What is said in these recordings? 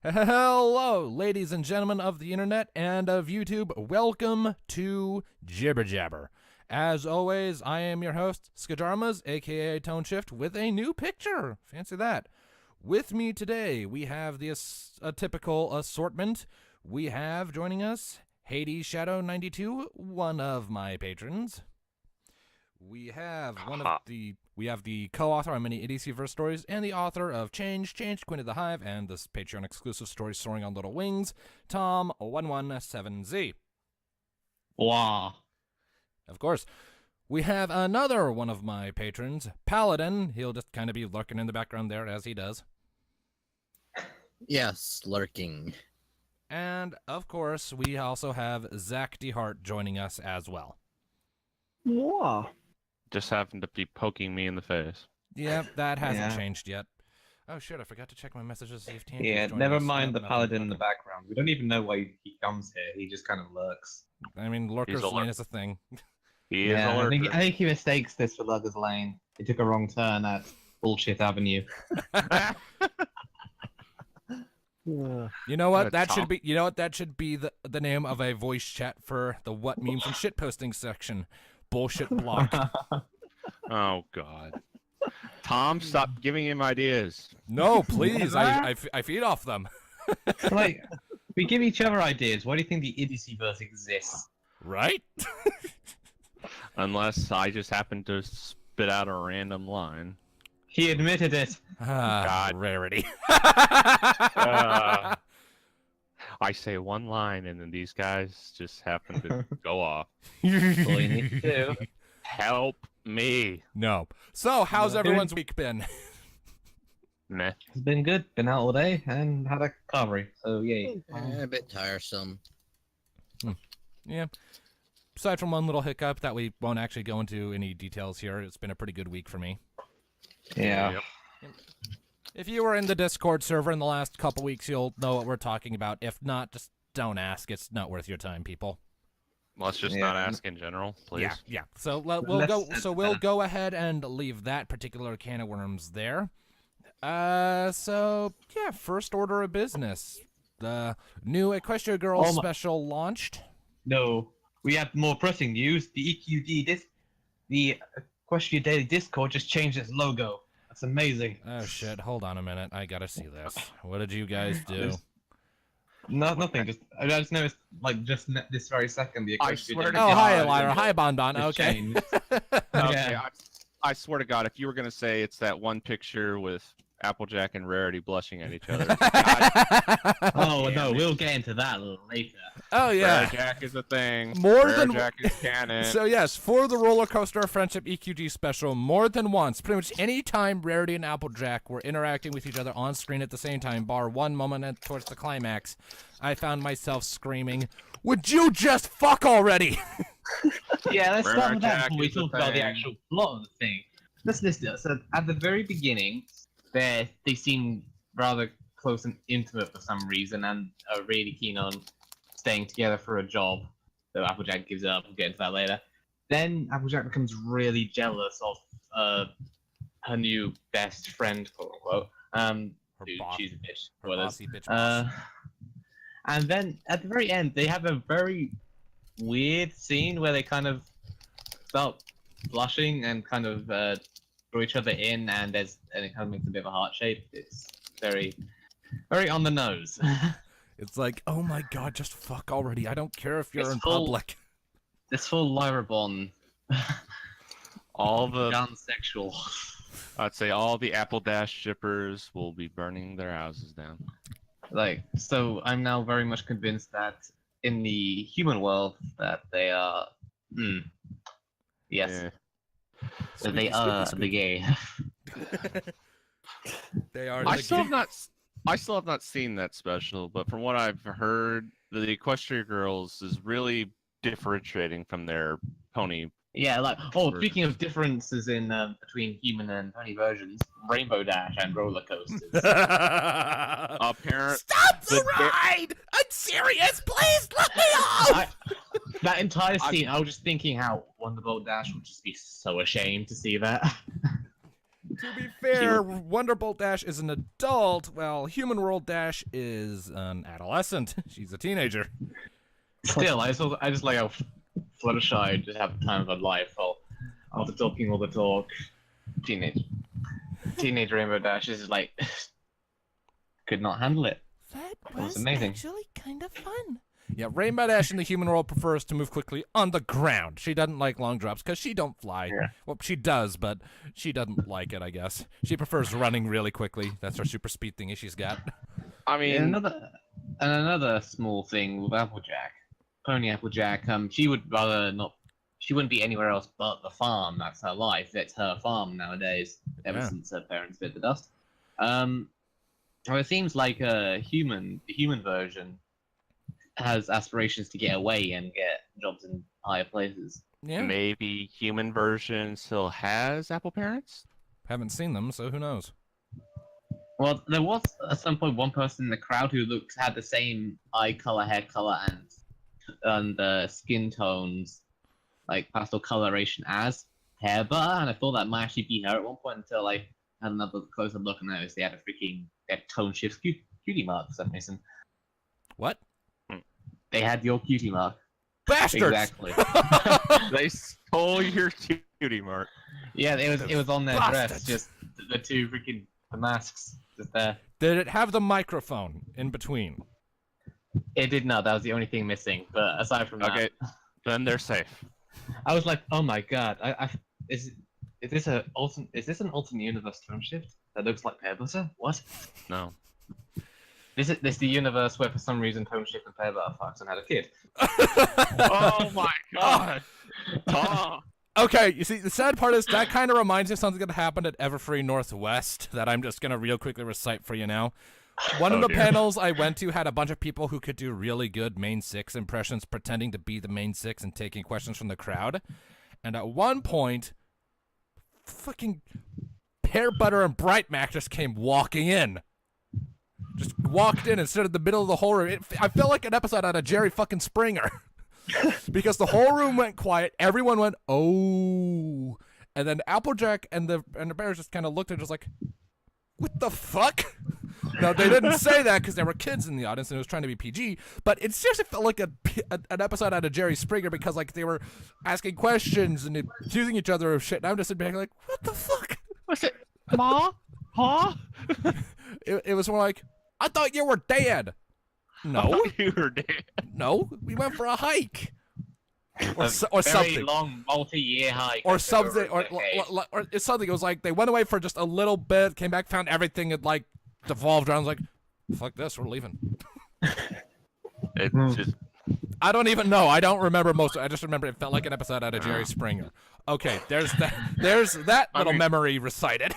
Hello, ladies and gentlemen of the internet and of YouTube. Welcome to Jibber. As always, I am your host, Skajarmas, aka Tone Shift, with a new picture. Fancy that. With me today, we have the typical assortment. We have joining us Hades Shadow 92, one of my patrons. We have the co-author on many EDCverse stories and the author of Change, Queen of the Hive, and this Patreon exclusive story Soaring on Little Wings, Tom117Z. Wow. Of course. We have another one of my patrons, Paladin. He'll just kind of be lurking in the background there as he does. Yes, lurking. And of course, we also have Zach DeHart joining us as well. Wow. Just happened to be poking me in the face. Yep, that hasn't changed yet. Oh shit, I forgot to check my messages to see if Tandy Yeah, was joining never us. mind the Nothing, paladin in nothing. the background. We don't even know why he comes here. He just kind of lurks. I mean, Lurker's He's a Lane lurk. is a thing. He is a I think lurker. he mistakes this for Lurker's Lane. He took a wrong turn at Bullshit Avenue. You know what? That Tom. should be. You know what? That should be the name of a voice chat for the what memes and shit posting section. Bullshit block. Oh God. Tom, stop giving him ideas. No, please. I feed off them. Like, we give each other ideas. Why do you think the EDCverse exists? Right? Unless I just happen to spit out a random line. He admitted it. God. Rarity. I say one line and then these guys just happen to go off. All you need to do. Help me. No. So, how's No. everyone's week been? Meh. It's been good. Been out all day and had a recovery. So yay. A bit tiresome. Yeah. Aside from one little hiccup that we won't actually go into any details here, it's been a pretty good week for me. Yeah. Yep. If you were in the Discord server in the last couple weeks, you'll know what we're talking about. If not, just don't ask. It's not worth your time, people. Let's just not ask in general, please. Yeah. So Let's- we'll go ahead and leave that particular can of worms there. First order of business. The new Equestria Girls Oh my- special launched. No. We have more pressing news. The the Equestria Daily Discord just changed its logo. That's amazing. Oh shit! Hold on a minute. I gotta see this. What did you guys do? No, nothing. I just noticed, this very second, the I Equestria swear to Daily Oh, hi, Discord Elira. Hi, Bonbon. just Okay. changed. Okay, Yeah. I swear to God, if you were gonna say it's that one picture with Applejack and Rarity blushing at each other, Oh Damn no, it. we'll get into that later. Oh yeah. Jack is a thing. More than- Jack is canon. So yes, for the Roller Coaster of Friendship EQG special, more than once, pretty much any time Rarity and Applejack were interacting with each other on screen at the same time, bar one moment towards the climax, I found myself screaming, "Would you just fuck already?" Yeah, let's Rare start with that Jack before we is a talk about the thing. actual plot of the thing. Let's listen to this. So at the very beginning, they seem rather close and intimate for some reason, and are really keen on staying together for a job. So Applejack gives up. We'll get into that later. Then Applejack becomes really jealous of her new best friend, quote unquote. Her Dude, boss- she's a bitch. her Spoilers. bossy bitch boss. And then at the very end, they have a very weird scene where they kind of start blushing and kind of draw each other in, and it kind of makes a bit of a heart shape. It's very, very on the nose. It's like, oh my god, just fuck already. I don't care if you're It's in full- public. This full Lyra Bond, all the non-sexual. I'd say all the Apple Dash shippers will be burning their houses down. So I'm now very much convinced that in the human world that they are, yes, Yeah. that they are the gay. They are. I the still gay- have not. I still have not seen that special, but from what I've heard, the Equestria Girls is really differentiating from their pony. Yeah, speaking of differences in between human and pony versions, Rainbow Dash and roller coasters. Apparent. Stop the the ga- ride! I'm serious. Please let me off. That entire scene, I was just thinking how Wonderbolt Dash would just be so ashamed to see that. To be fair, Wonderbolt Dash is an adult, while Human World Dash is an adolescent. She's a teenager. Still, I just like how Fluttershy just have the time of her life. All the talking, all the talk. Teenage Rainbow Dash is like could not handle it. That was amazing. actually kind of fun. Yeah, Rainbow Dash in the human world prefers to move quickly on the ground. She doesn't like long drops because she don't fly. Yeah. Well, she does, but she doesn't like it, I guess. She prefers running really quickly. That's her super speed thingy she's got. I mean, Another small thing with Applejack, Pony Applejack. She would rather not. She wouldn't be anywhere else but the farm. That's her life. That's her farm nowadays. Ever since her parents bit the dust. Well, it seems like the human version has aspirations to get away and get jobs in higher places. Yeah. maybe human version still has apple parents. Haven't seen them, so who knows? Well, there was at some point one person in the crowd who had the same eye color, hair color, and skin tones, like pastel coloration as Hairbar, and I thought that might actually be her at one point until I had another closer look and noticed they had a tone shift cutie mark for some reason. What? They had your cutie mark. Bastards! Exactly. They stole your cutie mark. Yeah, it was on their dress, Bastards. just the two freaking masks just there. Did it have the microphone in between? It did not. That was the only thing missing. But aside from Okay, that, then they're safe. I was like, oh my god, is this an alternate universe tone shift that looks like pear butter? What? No. This is the universe where for some reason tone shift and pear butter fucks and had a kid. Oh my god. Tom. Okay, you see, the sad part is that kind of reminds me of something that happened at Everfree Northwest that I'm just going to real quickly recite for you now. One of the dear. panels I went to had a bunch of people who could do really good main six impressions, pretending to be the main six and taking questions from the crowd. And at one point, fucking Pear Butter and Bright Mac just came walking in. Just walked in and stood in the middle of the whole room. I felt like an episode out of Jerry fucking Springer. Because the whole room went quiet. Everyone went, oh. And then Applejack and the bears just kind of looked and just like, what the fuck? No, they didn't say that because there were kids in the audience and it was trying to be PG. But it seriously felt like an episode out of Jerry Springer because like they were asking questions and accusing each other of shit. And I'm just sitting back like, what the fuck? What's it? Ma? Huh? It was more like, I thought you were dead. I No, thought you were dead. no, we went for a hike. Or A very something. long, multi-year hike. Or over something, a decade. or it's something. It was like they went away for just a little bit, came back, found everything had like devolved around. Like, fuck this, we're leaving. It's just I don't even know. I don't remember most. I just remember it felt like an episode out of Jerry Springer. Okay, there's that. There's that little memory recited.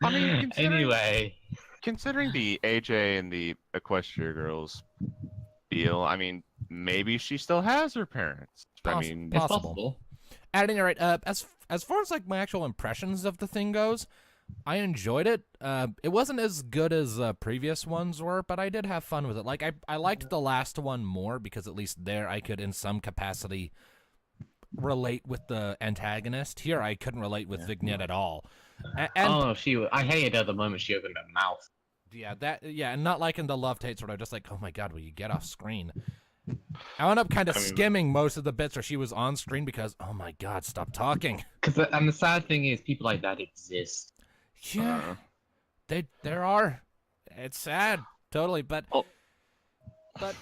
I mean, Anyway, considering the AJ and the Equestria girls deal, I mean, maybe she still has her parents. I mean, it's Possible. possible. At any rate, as far as like my actual impressions of the thing goes, I enjoyed it. It wasn't as good as previous ones were, but I did have fun with it. Like I liked the last one more because at least there I could, in some capacity, relate with the antagonist. Here I couldn't relate with Vignette at all. And I hated her the moment she opened her mouth. and not like in the love tates where I'm just like, oh my god, will you get off screen? I wound up kind of skimming most of the bits where she was on screen because, oh my god, stop talking. And the sad thing is, people like that exist. Yeah, there are. It's sad, totally, but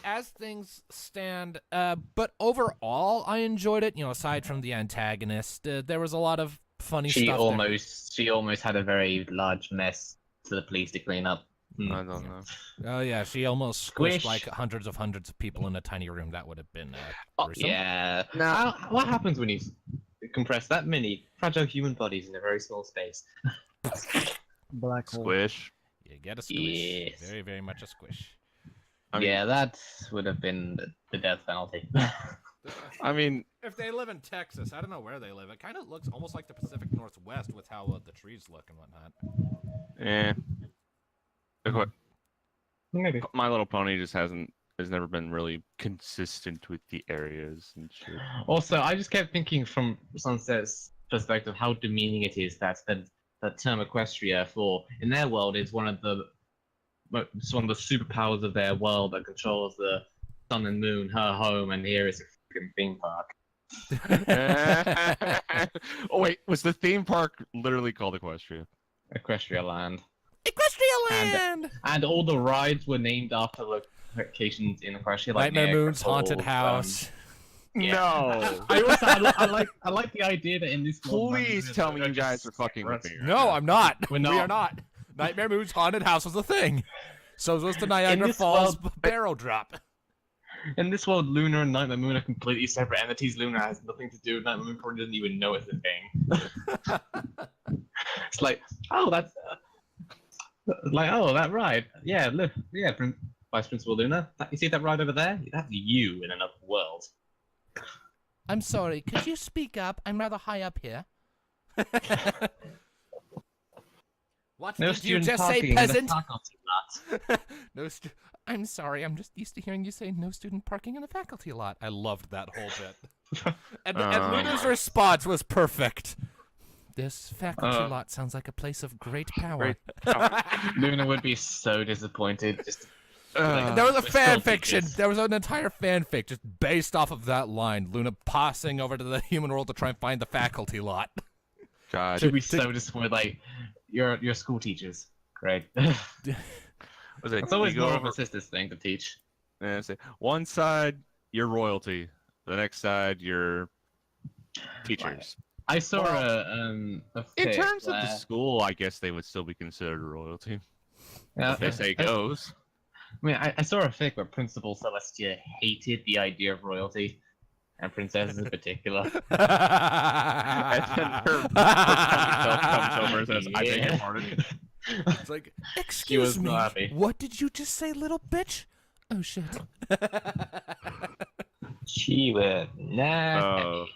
as things stand, but overall, I enjoyed it. You know, aside from the antagonist, there was a lot of funny She stuff. almost had a very large mess for the police to clean up. I don't know. Oh yeah, she almost squished Squish. like hundreds of people in a tiny room. That would have been gruesome. Yeah. Now- What happens when you compress that many fragile human bodies in a very small space? Black hole. Squish. You get a squish. Yes. Very, very much a squish. I mean, Yeah, that would have been the death penalty. I mean, If they live in Texas, I don't know where they live. It kind of looks almost like the Pacific Northwest with how the trees look and whatnot. look Maybe. what My Little Pony just has never been really consistent with the areas and shit. Also, I just kept thinking from Sunset's perspective how demeaning it is that term Equestria for, in their world, is it's one of the superpowers of their world that controls the sun and moon, her home, and here is a freaking theme park. Oh wait, was the theme park literally called Equestria? Equestria Land. Equestria Land! And all the rides were named after locations in Equestria, like Nightmare Niagara Moon's Haunted Falls, House. Yeah. No. I like the idea that in this world, Please tell me you guys are fucking with me. right No, now. I'm not. We're We are not. not. Nightmare Moon's Haunted House was a thing. So was the Niagara this Falls world- barrel drop. In this world, Luna and Nightmare Moon are completely separate entities. Luna has nothing to do with Nightmare Moon, probably doesn't even know it's a thing. It's like, oh, that's that ride. Yeah, look, yeah, Vice Principal Luna. You see that ride over there? That's you in another world. I'm sorry, could you speak up? I'm rather high up here. What No did you student just say, parking in the peasant? faculty lot. No I'm sorry, I'm just used to hearing you say no student parking in the faculty lot. I loved that whole bit. And Luna's response was perfect. This faculty lot sounds like a place of great power. Luna would be so disappointed. Just There was a We're fan still fiction. teachers. There was an entire fanfic just based off of that line. Luna passing over to the human world to try and find the faculty lot. God. she'd be so disappointed. Like, you're school teachers, great. Was it, It's always you go more of over a sister's thing to teach. and say, one side, you're royalty. The next side, you're teachers. I saw a In fic terms of where- the school, I guess they would still be considered royalty. Yeah, If they say it goes. I mean, I saw a fic where Principal Celestia hated the idea of royalty, and princesses in particular. And then her self comes over and says, I beg your pardon. It's like, She excuse was me, not happy. what did you just say, little bitch? Oh, shit. She was not Oh.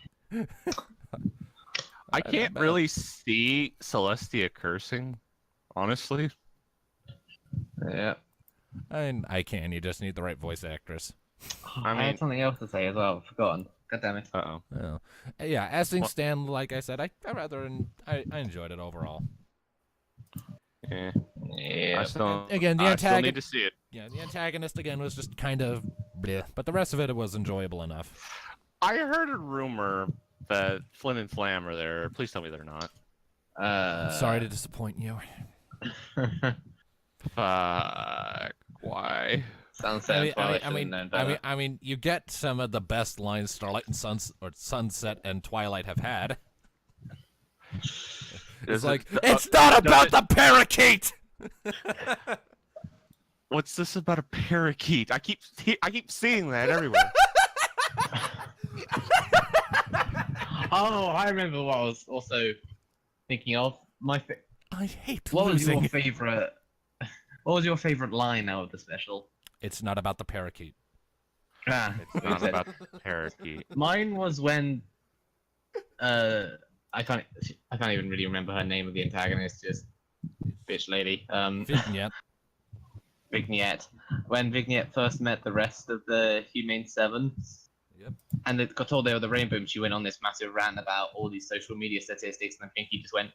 I can't really see Celestia cursing, honestly. Yeah. I can, you just need the right voice actress. I mean- had something else to say as well. I've forgotten. God damn it. Uh-oh. Oh. Yeah, as things stand, like I said, I enjoyed it overall. Yeah. Yeah. I still Again, the need antagonist. to see it. Yeah, the antagonist again was just kind of bleh, but the rest of it was enjoyable enough. I heard a rumor that Flynn and Flam are there. Please tell me they're not. I'm sorry to disappoint you. Fuck. Why? Sunset. I mean, you get some of the best lines Starlight and Sunset and Twilight have had. It's like, it's not about the parakeet. What's this about a parakeet? I keep seeing that everywhere. Oh, I remember what I was also thinking of. I hate What was losing. your favorite? What was your favorite line out of the special? It's not about the parakeet. It's not about the parakeet. Mine was when I can't even really remember her name of the antagonist, just bitch lady. Yeah. Vignette. When Vignette first met the rest of the Humane Seven. Yep. And it got told they were the Rainbow, and she went on this massive rant about all these social media statistics, and I think he just went,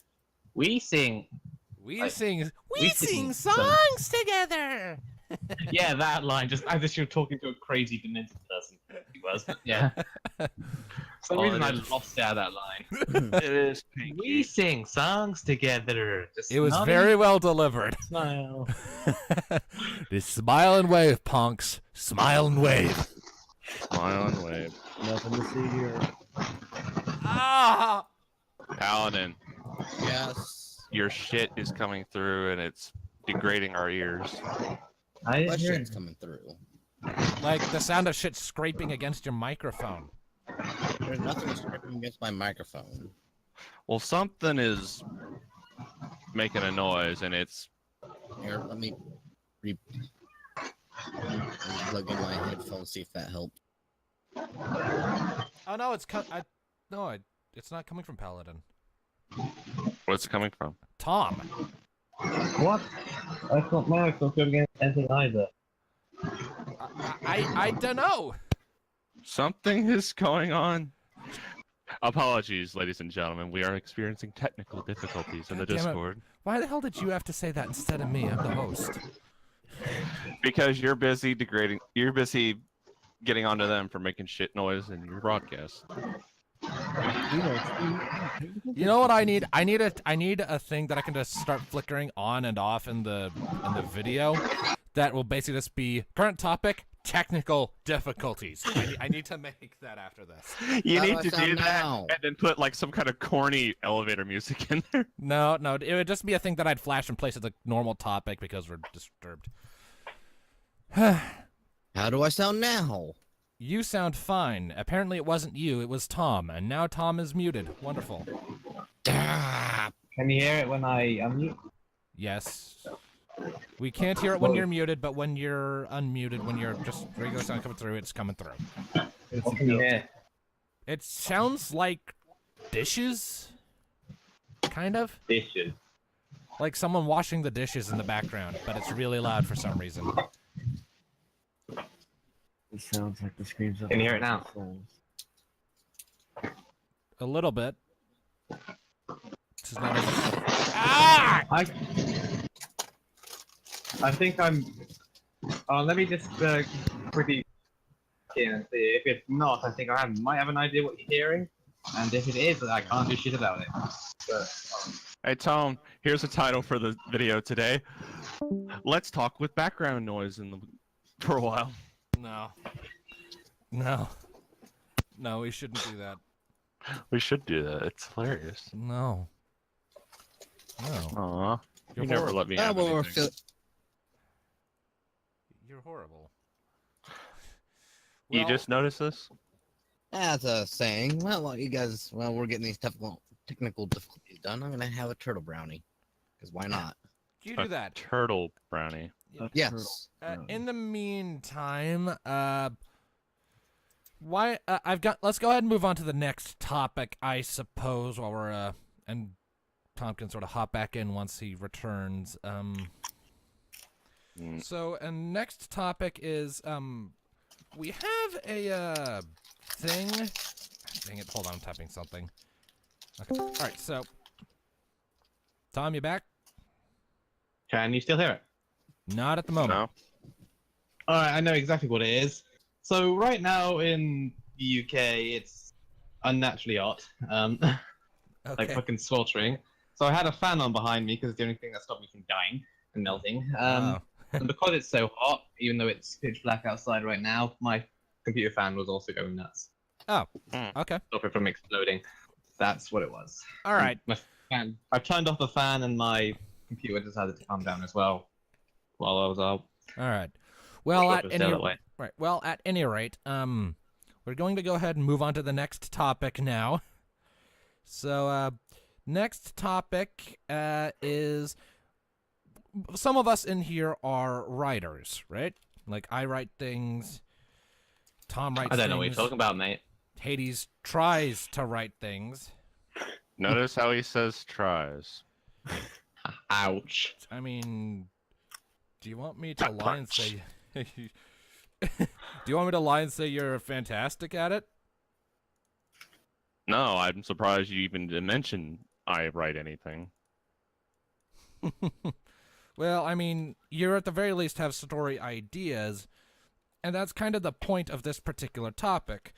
"We sing." We Like, sing we sing songs together. Yeah, that line, just as if she was talking to a crazy demented person. He was. Yeah. For some reason, I lost out that line. It is We pinky. sing songs together. Just It was nodding, very well delivered. smile. Just smile and wave, punks. Smile and wave. Smile and wave. Nothing to see here. Ah! Paladin, Yes. your shit is coming through and it's degrading our ears. What shit's coming through? Like the sound of shit scraping against your microphone. There's nothing scraping against my microphone. Well, something is making a noise and it's Here, let me plug in my headphones, see if that helps. Oh no, it's not coming from Paladin. what's it coming from? Tom. What? I thought Mark was going against anything either. I don't know. Something is going on. Apologies, ladies and gentlemen. We are experiencing technical difficulties in the God damn it. Discord Why the hell did you have to say that instead of me? I'm the host. because you're busy degrading. You're busy getting onto them for making shit noise in your broadcast. You know what I need? I need a thing that I can just start flickering on and off in the video. That will basically just be current topic, technical difficulties. I need to make that after this. You How need do I to do sound that now? and then put like some kind of corny elevator music in there. No, it would just be a thing that I'd flash in place of the normal topic because we're disturbed. How do I sound now? You sound fine. Apparently it wasn't you, it was Tom, and now Tom is muted. Wonderful. Ah, Can you hear it when I unmute? Yes. We can't hear it when you're muted, but when you're unmuted, when you're just regular sound coming through, it's coming through. What can you hear? It sounds like dishes, kind of. Dishes. Like someone washing the dishes in the background, but it's really loud for some reason. It sounds like the screams of Can you hear it now? souls. A little bit. This is not ah! I think I'm. Let me just quickly in and see. If it's not, I think might have an idea what you're hearing. And if it is, I can't do shit about it. But, Hey Tom, here's the title for the video today. Let's talk with background noise for a while. No, we shouldn't do that. We should do that. It's hilarious. No. Aw, you You're never horrible. let me ah, have well, we're anything. You're horrible. You Well, just noticed this? That's a saying. Well, you guys, we're getting these technical difficulties done. I'm gonna have a turtle brownie. Because why not? you do that. Turtle brownie. Yes. In the meantime, let's go ahead and move on to the next topic, I suppose, while we're and Tom can sort of hop back in once he returns. So, and next topic is we have a thing. Dang it! Hold on, I'm typing something. Okay. All right. So, Tom, you back? can you still hear it? Not at the moment. No? Alright, I know exactly what it is. So right now in the UK, it's unnaturally hot. Like Okay. fucking sweltering. So I had a fan on behind me because it's the only thing that stopped me from dying and melting. Oh. And because it's so hot, even though it's pitch black outside right now, my computer fan was also going nuts. Oh. Okay. Stop it from exploding. That's what it was. All right. My fan. I turned off the fan and my computer decided to calm down as well while I was out. All right. Well, Stop at it, any stay that way. right. Well, at any rate, we're going to go ahead and move on to the next topic now. So, next topic is some of us in here are writers, right? Like I write things. Tom writes. I don't know what things. you're talking about, mate. Hades tries to write things. Notice how he says tries. Ouch. I mean, do you want me to That lie and punch. say? Do you want me to lie and say you're fantastic at it? No, I'm surprised you even didn't mention I write anything. Well, I mean, you at the very least have story ideas, and that's kind of the point of this particular topic.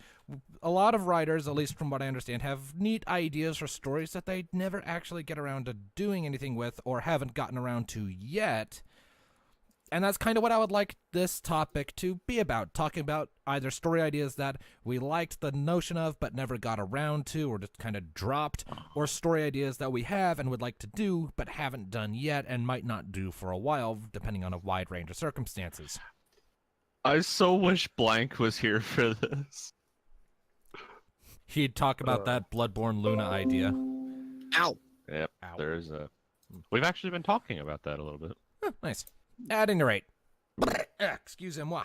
A lot of writers, at least from what I understand, have neat ideas for stories that they never actually get around to doing anything with or haven't gotten around to yet. And that's kind of what I would like this topic to be about, talking about either story ideas that we liked the notion of but never got around to or just kind of dropped, or story ideas that we have and would like to do but haven't done yet and might not do for a while, depending on a wide range of circumstances. I so wish Blank was here for this. He'd talk about that Bloodborne Luna idea. Ow. Yep, Ow. there's a... We've actually been talking about that a little bit. Huh, nice. At any rate, excusez-moi.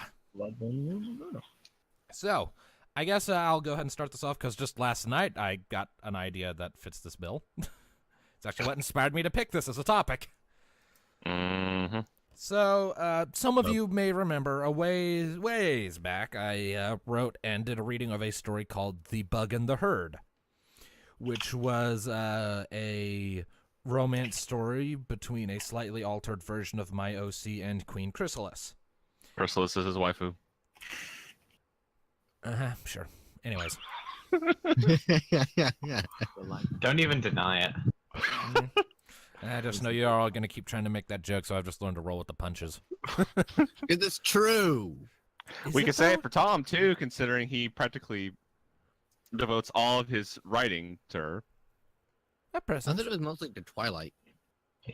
So, I guess I'll go ahead and start this off because just last night I got an idea that fits this bill. It's actually what inspired me to pick this as a topic. Mm-hmm. So, some of you may remember a ways back, I wrote and did a reading of a story called The Bug and the Herd. which was a romance story between a slightly altered version of my OC and Queen Chrysalis. Chrysalis is his waifu. Sure. Anyways. Don't even deny it. I just know you're all going to keep trying to make that joke, so I've just learned to roll with the punches. It's true. We could say it for Tom, too, considering he practically devotes all of his writing to her. That I person. thought it was mostly to Twilight.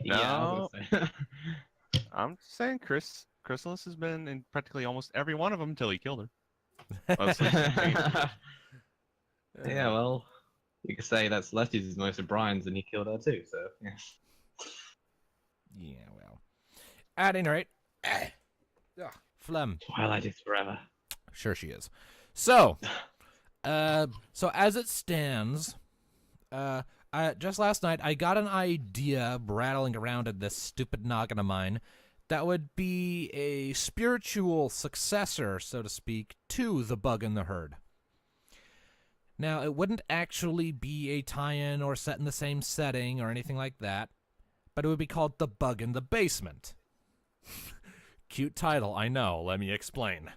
Yeah, I was gonna say. I'm saying Chrysalis has been in practically almost every one of them until he killed her. Mostly. Yeah, well, you could say that Celestia's is most of Brian's, and he killed her too. So yeah. Yeah, well. At any rate, phlegm. Twilight is forever. Sure she is. So, so as it stands, just last night I got an idea rattling around in this stupid noggin of mine that would be a spiritual successor, so to speak, to The Bug in the Herd. Now, it wouldn't actually be a tie-in or set in the same setting or anything like that, but it would be called The Bug in the Basement. Cute title, I know. Let me explain.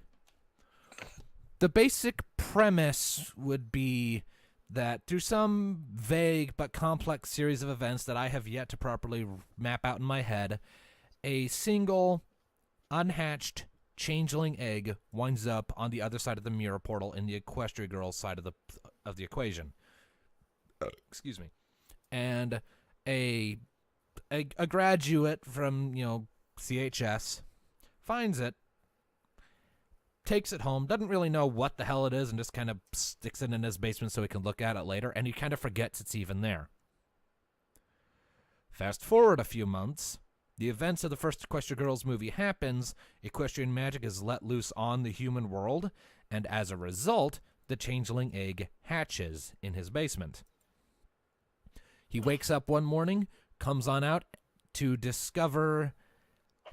The basic premise would be that through some vague but complex series of events that I have yet to properly map out in my head, a single unhatched changeling egg winds up on the other side of the mirror portal in the Equestria Girls side of the equation. Excuse me. And a graduate from, CHS finds it, takes it home, doesn't really know what the hell it is, and just kind of sticks it in his basement so he can look at it later, and he kind of forgets it's even there. Fast forward a few months, the events of the first Equestria Girls movie happens, equestrian magic is let loose on the human world, and as a result, the changeling egg hatches in his basement. He wakes up one morning, comes on out to discover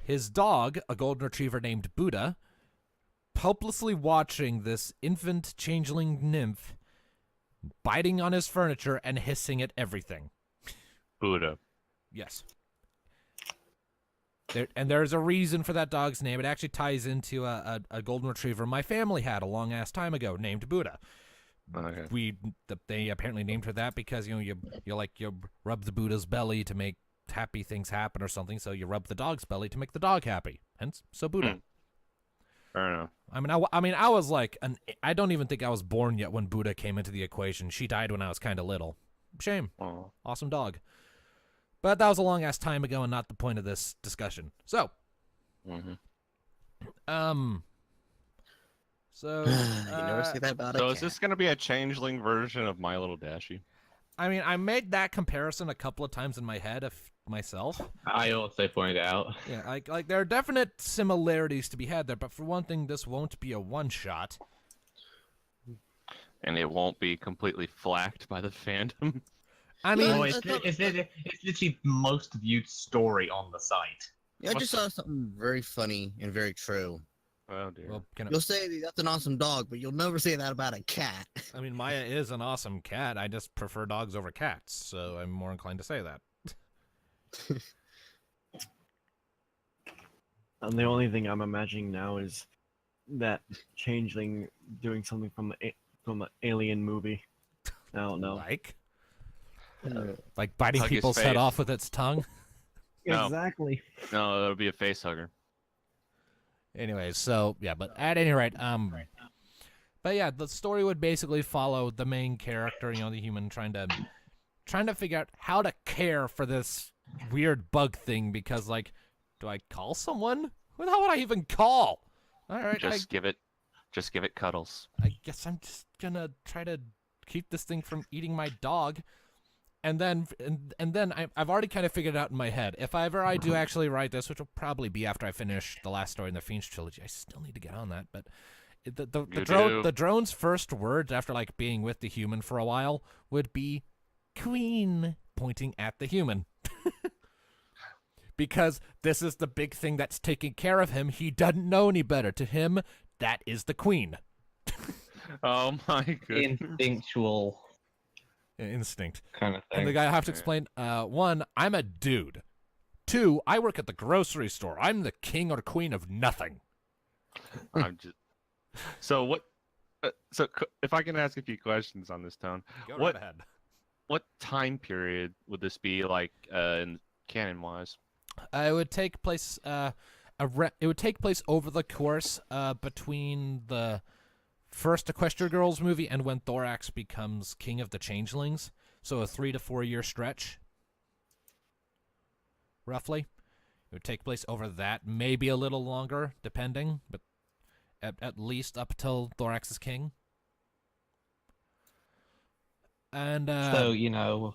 his dog, a golden retriever named Buddha, helplessly watching this infant changeling nymph biting on his furniture and hissing at everything. Buddha. Yes. There's a reason for that dog's name. It actually ties into a golden retriever my family had a long-ass time ago named Buddha. Okay. They apparently named her that because you rub the Buddha's belly to make happy things happen or something, so you rub the dog's belly to make the dog happy. Hence, so Buddha. Fair enough. I was like, I don't even think I was born yet when Buddha came into the equation. She died when I was kind of little. Shame. Oh. Awesome dog. But that was a long-ass time ago and not the point of this discussion. So, So, you never say that about So a is this cat. going to be a changeling version of My Little Dashie? I mean, I made that comparison a couple of times in my head of myself. I also pointed out. Yeah, like there are definite similarities to be had there, but for one thing, this won't be a one-shot. And it won't be completely flacked by the fandom? I mean, Oh, it's literally the most viewed story on the site. Yeah, I just saw something very funny and very true. Oh, dear. well, You'll say that's an awesome dog, but you'll never say that about a cat. I mean, Maya is an awesome cat. I just prefer dogs over cats, so I'm more inclined to say that. And the only thing I'm imagining now is that changeling doing something from the Alien movie. I don't know. Like biting Hug his people's head face. off with its tongue. No. Exactly. No, it'll be a face hugger. Anyways, so yeah, but at any rate, but yeah, the story would basically follow the main character, the human, trying to figure out how to care for this weird bug thing, because like, do I call someone? Who the hell would I even call? All right, Just give it cuddles. I guess I'm just gonna try to keep this thing from eating my dog. And then I've already kind of figured it out in my head. If ever I do actually write this, which will probably be after I finish the last story in the Fiends trilogy, I still need to get on that. But the drone's first words after like being with the human for a while would be "Queen," pointing at the human. Because this is the big thing that's taking care of him. He doesn't know any better. To him, that is the queen. Oh my goodness. Instinctual. instinct. kind of And the thing. guy have to Yeah. explain, one, I'm a dude. Two, I work at the grocery store. I'm the king or queen of nothing. I'm just. So what? If I can ask a few questions on this tone, Go What- right ahead. what time period would this be like in canon wise? It would take place. It would take place over the course between the first Equestria Girls movie and when Thorax becomes king of the changelings. So a 3 to 4 year stretch, roughly. It would take place over that, maybe a little longer, depending, but at least up till Thorax is king. And So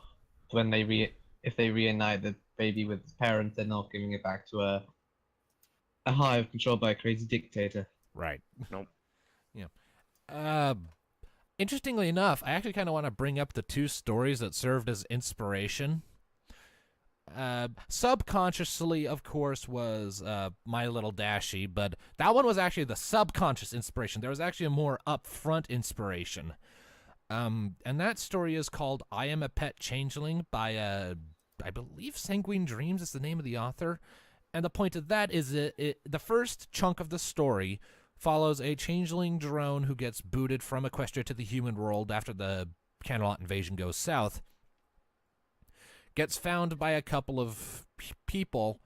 when if they reunite the baby with its parents, they're not giving it back to a hive controlled by a crazy dictator. right. Nope. Yeah. Interestingly enough, I actually kind of want to bring up the two stories that served as inspiration. Subconsciously, of course, was My Little Dashie, but that one was actually the subconscious inspiration. There was actually a more upfront inspiration. And that story is called I Am a Pet Changeling by, I believe Sanguine Dreams is the name of the author. And the point of that is the first chunk of the story follows a changeling drone who gets booted from Equestria to the human world after the Camelot invasion goes south. Gets found by a couple of people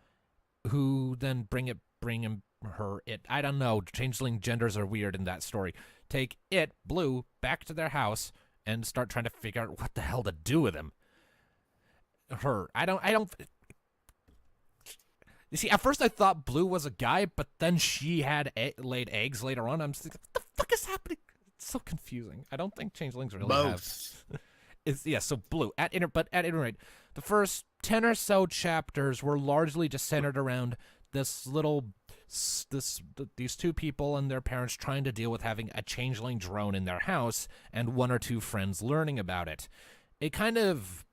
who then bring him, her, it. I don't know. Changeling genders are weird in that story. Take it, Blue, back to their house and start trying to figure out what the hell to do with him. Her. I don't. You see, at first I thought Blue was a guy, but then she had laid eggs later on. I'm just thinking, what the fuck is happening? It's so confusing. I don't think changelings really have. So Blue. At any rate, the first 10 or so chapters were largely just centered around these two people and their parents trying to deal with having a changeling drone in their house and one or two friends learning about it. It kind of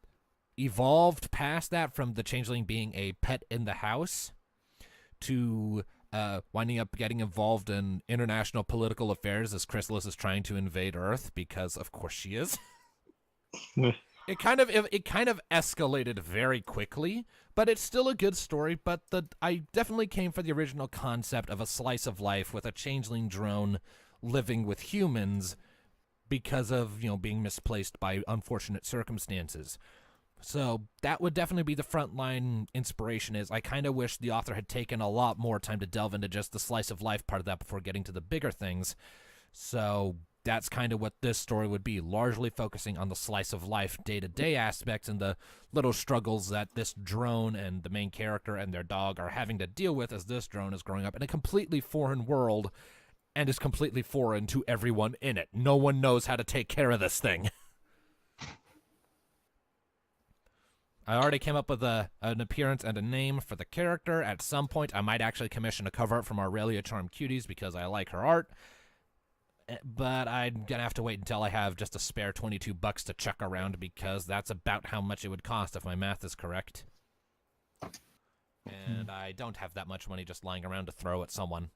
evolved past that from the changeling being a pet in the house to winding up getting involved in international political affairs as Chrysalis is trying to invade Earth, because of course she is. It kind of escalated very quickly, but it's still a good story. But I definitely came for the original concept of a slice of life with a changeling drone living with humans because of being misplaced by unfortunate circumstances. So that would definitely be the frontline inspiration. Is I kind of wish the author had taken a lot more time to delve into just the slice of life part of that before getting to the bigger things. So that's kind of what this story would be, largely focusing on the slice of life day-to-day aspects and the little struggles that this drone and the main character and their dog are having to deal with as this drone is growing up in a completely foreign world and is completely foreign to everyone in it. No one knows how to take care of this thing. I already came up with an appearance and a name for the character. At some point, I might actually commission a cover art from Aurelia Charm Cuties because I like her art. But I'm going to have to wait until I have just a spare $22 to chuck around because that's about how much it would cost if my math is correct. And I don't have that much money just lying around to throw at someone.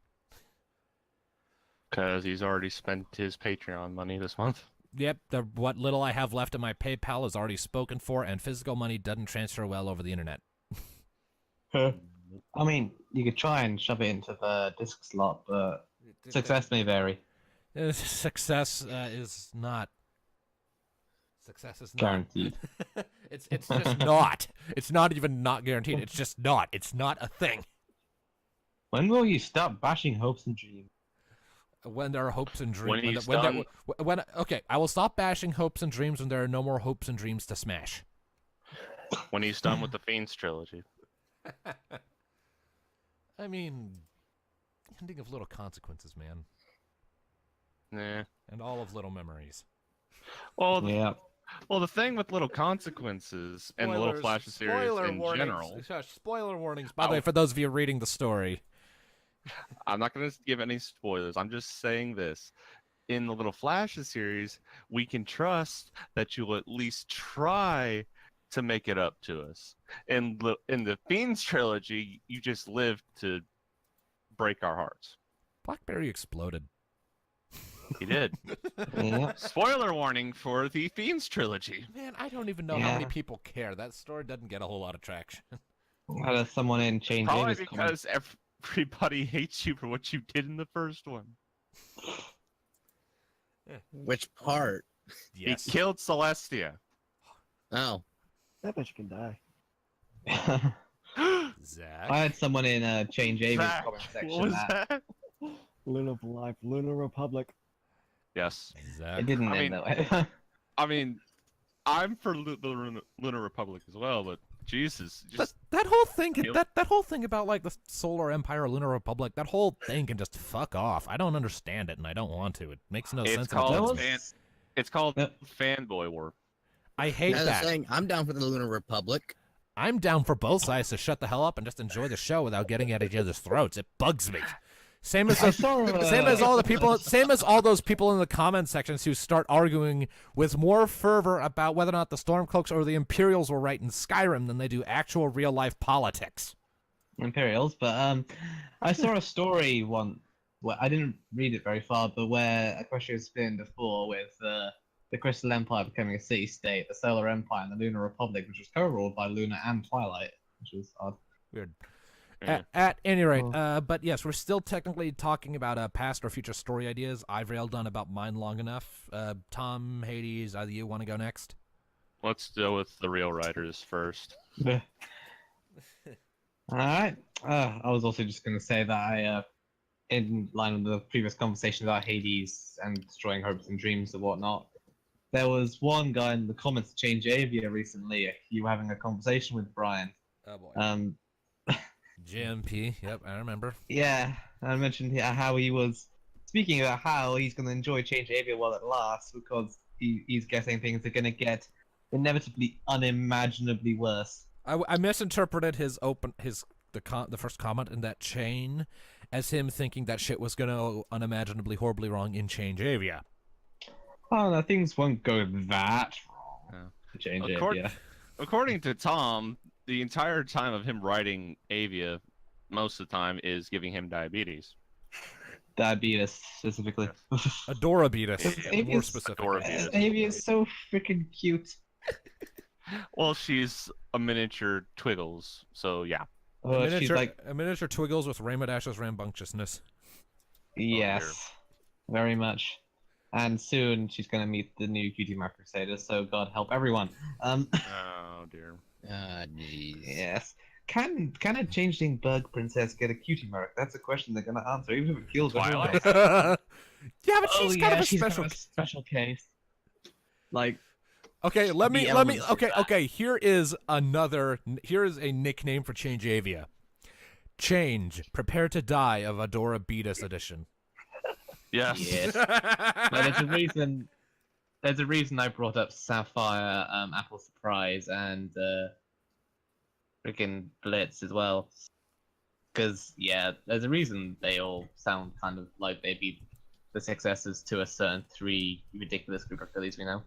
Because he's already spent his Patreon money this month. Yep, what little I have left in my PayPal is already spoken for, and physical money doesn't transfer well over the internet. I mean, you could try and shove it into the disc slot, but success may vary. Success is not. Success is not Guaranteed. It's just not. It's not even not guaranteed. It's just not. It's not a thing. When will you stop bashing hopes and dreams? When there are hopes and dreams. When he's done. Okay, I will stop bashing hopes and dreams when there are no more hopes and dreams to smash. When he's done with the Fiends trilogy. I mean, ending of Little Consequences, man. Nah. And all of Little Memories. Well, Yeah. Well, the thing with Little Consequences and the Little Flashes series in general, Spoiler warnings. By the way, for those of you reading the story. I'm not going to give any spoilers. I'm just saying this. In the Little Flashes series, we can trust that you'll at least try to make it up to us. In the Fiends trilogy, you just live to break our hearts. Blackberry exploded. He did. Yep. Spoiler warning for the Fiends trilogy. Man, I don't even know how many Yeah. people care. That story doesn't get a whole lot of traction. How does someone in change Probably David's comment? because everybody hates you for what you did in the first one. Which part? Yes. He killed Celestia. Oh, That bitch can die. Zach. I had someone in change David's Zach, comment what section was that that? Lunar of Life, Lunar Republic. Yes. Zach. it didn't I end mean- that way. I mean, I'm for the Lunar Republic as well, but Jesus, just That whole thing, Yep. that whole thing about like the Solar Empire, Lunar Republic, that whole thing can just fuck off. I don't understand it, and I don't want to. It makes no It's sense. called- That in was- terms of- it's called Yep. fanboy war. I hate I was that. saying I'm down for the Lunar Republic. I'm down for both sides to shut the hell up and just enjoy the show without getting at each other's throats. It bugs me. Same as I saw, same as all the people, same as all those people in the comment sections who start arguing with more fervor about whether or not the Stormcloaks or the Imperials were right in Skyrim than they do actual real life politics. Imperials, but I saw a story once. Well, I didn't read it very far, but where a question was spinning before with the Crystal Empire becoming a city-state, the Solar Empire, and the Lunar Republic, which was co-ruled by Luna and Twilight, which was odd. Weird. Yeah. At any rate, Oh. but yes, we're still technically talking about past or future story ideas. I've railed on about mine long enough. Tom, Hades, either you want to go next? Let's deal with the real writers first. All right. I was also just going to say that in line with the previous conversation about Hades and destroying hopes and dreams and whatnot, there was one guy in the comments to change Avia recently. You were having a conversation with Brian. Oh boy. GMP. Yep, I remember. Yeah, I mentioned how he was speaking about how he's going to enjoy Change Avia while it lasts because he's guessing things are going to get inevitably unimaginably worse. I misinterpreted the first comment in that chain as him thinking that shit was gonna go unimaginably horribly wrong in Change Avia. Oh no, things won't go that wrong. Yeah. To Change Accord- Avia. According to Tom, the entire time of him writing Avia, most of the time, is giving him diabetes. Diabetes specifically. Adorabetus, more Avia's- specifically. Adorabetus. Avia is so freaking cute. Well, she's a miniature Twiggles, so yeah. She's like, A miniature Twiggles with Raymondash's rambunctiousness. yes, very much. And soon she's going to meet the new Cutie Mark Crusaders, so God help everyone. Oh dear. Ah, jeez. Yes. Can a changeling bug princess get a Cutie Mark? That's a question they're going to answer, even if it kills Twilight. everyone. Yeah, but she's kind of a she's special. got a special case. Like, Okay, let me. elements of Okay, that. okay. Here is a nickname for Change Avia. Change, prepare to die of Adorabetus edition. Yes. yes. No, there's a reason. There's a reason I brought up Sapphire, Apple Surprise, and freaking Blitz as well. Because yeah, there's a reason they all sound kind of like they'd be the successors to a certain three ridiculous group of fillies we know.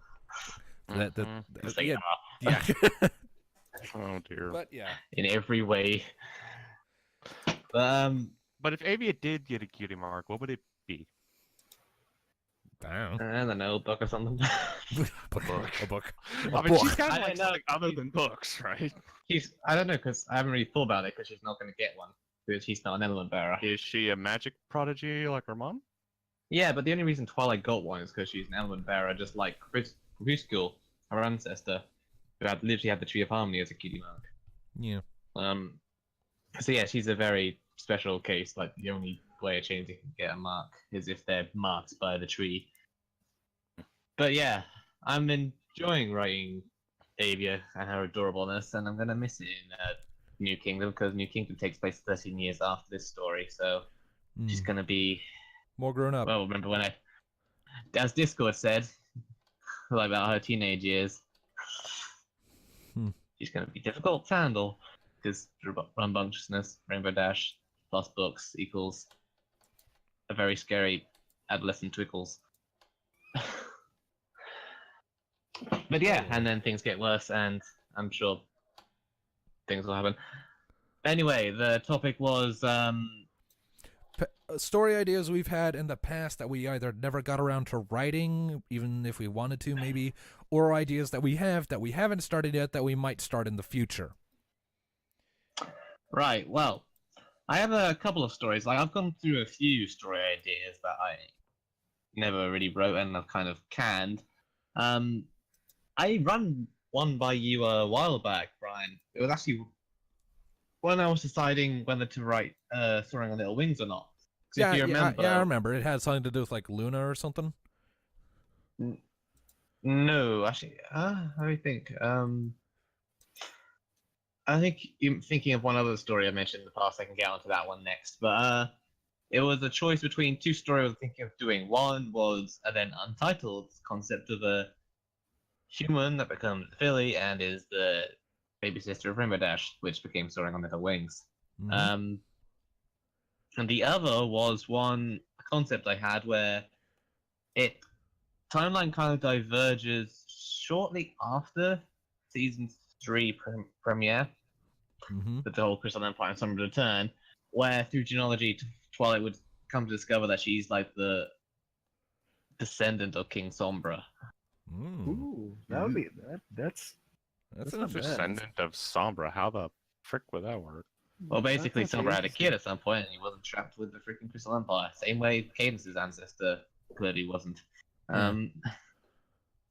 Mhm. Because they yeah, are yeah. Oh dear. But yeah. in every way. But, But if Avia did get a cutie mark, what would it be? I I don't know, book or something. book. A book. I mean, she's kind I of like don't know. something other than books, right? I don't know, because I haven't really thought about it, because she's not going to get one. Because she's not an element bearer. Is she a magic prodigy like her mom? Yeah, but the only reason Twilight got one is because she's an element bearer, just like Crepuscule, her ancestor, who literally had the Tree of Harmony as a cutie mark. Yeah. So yeah, she's a very special case. Like the only way a changeling can get a mark is if they're marked by the tree. But yeah, I'm enjoying writing Avia and her adorableness, and I'm gonna miss it in New Kingdom because New Kingdom takes place 13 years after this story. So she's gonna be More grown up. well. Remember when as Discord said, like about her teenage years, she's gonna be difficult to handle because rambunctiousness, Rainbow Dash plus books equals a very scary adolescent Twiggles. But yeah, and then things get worse, and I'm sure things will happen. Anyway, the topic was story ideas we've had in the past that we either never got around to writing, even if we wanted to, maybe, or ideas that we haven't started yet that we might start in the future. Right. Well, I have a couple of stories. Like I've gone through a few story ideas that I never really wrote and I've kind of canned. I run one by you a while back, Brian. It was actually when I was deciding whether to write Soaring on Little Wings or not. 'Cause if you remember, I remember. It had something to do with like Luna or something. No, actually, I think. I think you're thinking of one other story I mentioned in the past. I can get onto that one next. But it was a choice between two stories I was thinking of doing. One was then Untitled concept of a human that becomes a filly and is the baby sister of Rainbow Dash, which became Soaring on Little Wings. Mhm. And the other was a concept I had where timeline kind of diverges shortly after season 3 premiere, Mhm. with the whole Crystal Empire and Summer Return, where through genealogy Twilight would come to discover that she's like the descendant of King Sombra. Ooh, that would be that's That's That's an not bad. interesting. Descendant of Sombra. How the frick would that work? Well, basically, that's Sombra had a interesting. kid at some point, and he wasn't trapped with the freaking Crystal Empire. Same way Cadence's ancestor clearly wasn't.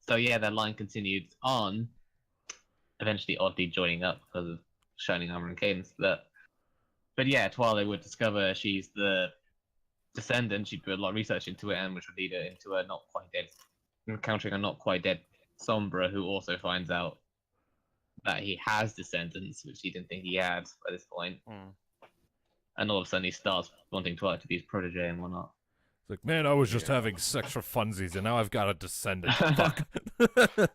So yeah, that line continued on, eventually oddly joining up because of Shining Armor and Cadence. But yeah, Twilight would discover she's the descendant. She'd do a lot of research into it, and which would lead her into a not quite dead, encountering a not quite dead Sombra, who also finds out that he has descendants, which he didn't think he had by this point. And all of a sudden, he starts wanting Twilight to be his protege and whatnot. It's like, man, I was just Yeah. having sex for funsies, and now I've got a descendant. Fuck. Well,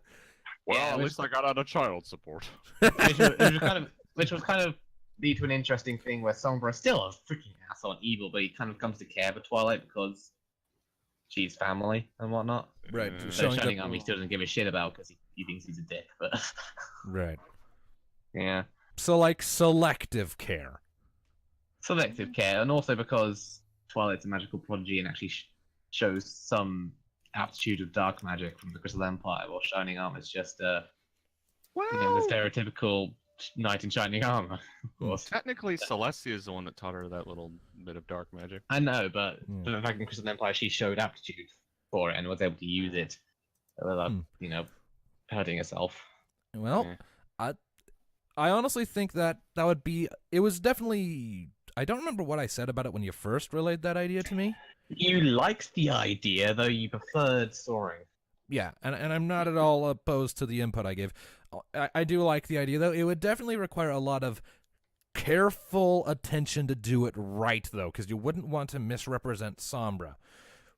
Yeah, at which- least I got out of child support. which was kind of lead to an interesting thing where Sombra's still a freaking asshole and evil, but he kind of comes to care for Twilight because she's family and whatnot. Right, Mm. So showing Shining that- Armor he still doesn't give a shit about because he thinks he's a dick. But Right. yeah, So, like, selective care. selective care, and also because Twilight's a magical prodigy and actually shows some aptitude of dark magic from the Crystal Empire, while Shining Armor is just the stereotypical knight in shining armor. Of course, Technically, Celestia is the one that taught her that little bit of dark magic. I know, but Hmm. the fact in Crystal Empire she showed aptitude for it and was able to use it without, Hmm. hurting herself. Well, Yeah. I honestly think that would be. It was definitely. I don't remember what I said about it when you first relayed that idea to me. You liked the idea, though you preferred soaring. Yeah, and I'm not at all opposed to the input I gave. I do like the idea, though. It would definitely require a lot of careful attention to do it right, though, because you wouldn't want to misrepresent Sombra.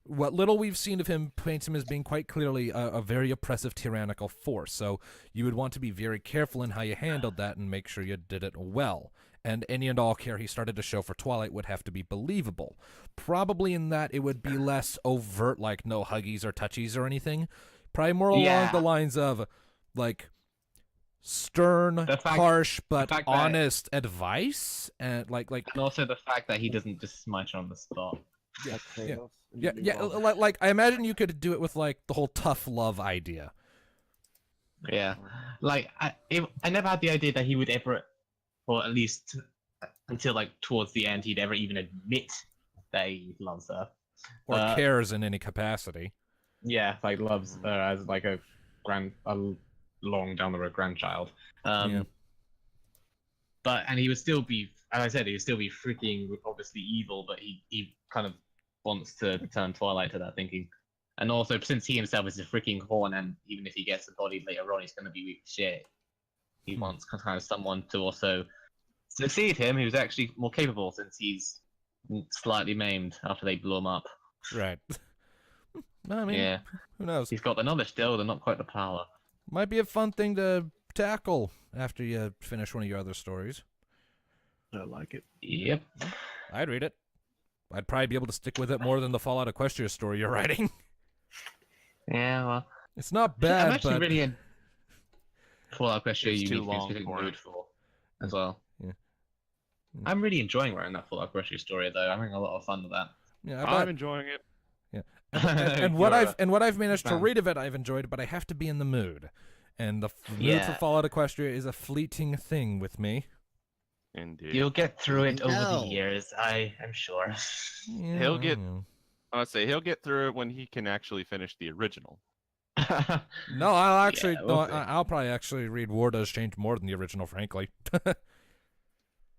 What little we've seen of him paints him as being quite clearly a very oppressive, tyrannical force. So you would want to be very careful in how you handled that and make sure you did it well. And any and all care he started to show for Twilight would have to be believable. Probably in that it would be less overt, like no huggies or touchies or anything. Probably more along Yeah. the lines of, like, stern, The fact- harsh, but fact that- honest advice. And, like, And also the fact that he doesn't just smite her on the spot. Yeah, Kratos and yeah, do yeah. all that. Like, I imagine you could do it with, like, the whole tough love idea. Yeah. Like, I never had the idea that he would ever, or at least until, like, towards the end, he'd ever even admit that he loves her. Or cares in any capacity. Yeah, like, loves her as, like, a long down the road grandchild. Yeah. And he would still be, as I said, he would still be freaking obviously evil, but he kind of wants to turn Twilight to that thinking. And also, since he himself is a freaking horn, and even if he gets embodied later on, he's going to be weak as shit. He wants kind of someone to also succeed him, who's actually more capable, since he's slightly maimed after they blew him up. Right. I mean, Yeah, who knows? he's got the knowledge still, but not quite the power. Might be a fun thing to tackle after you finish one of your other stories. I like it. Yep. I'd read it. I'd probably be able to stick with it more than the Fallout Equestria story you're writing. Yeah, well, It's not I'm bad, actually but really in Fallout Question It's you too need to be long specific for it. mood for as well. I'm really enjoying writing that Fallout grocery story, though. I'm having a lot of fun with that. Yeah, I'm enjoying it. and what You're I've managed to fan. read of it, I've enjoyed, but I have to be in the mood, and the mood for Yeah. Fallout Equestria is a fleeting thing with me. Indeed. You'll get through it over No. the years, I'm sure. Yeah, He'll get- yeah. I would say he'll get through it when he can actually finish the original. No, I'll actually. Yeah, no, we'll see. I'll probably actually read War Does Change more than the original, frankly.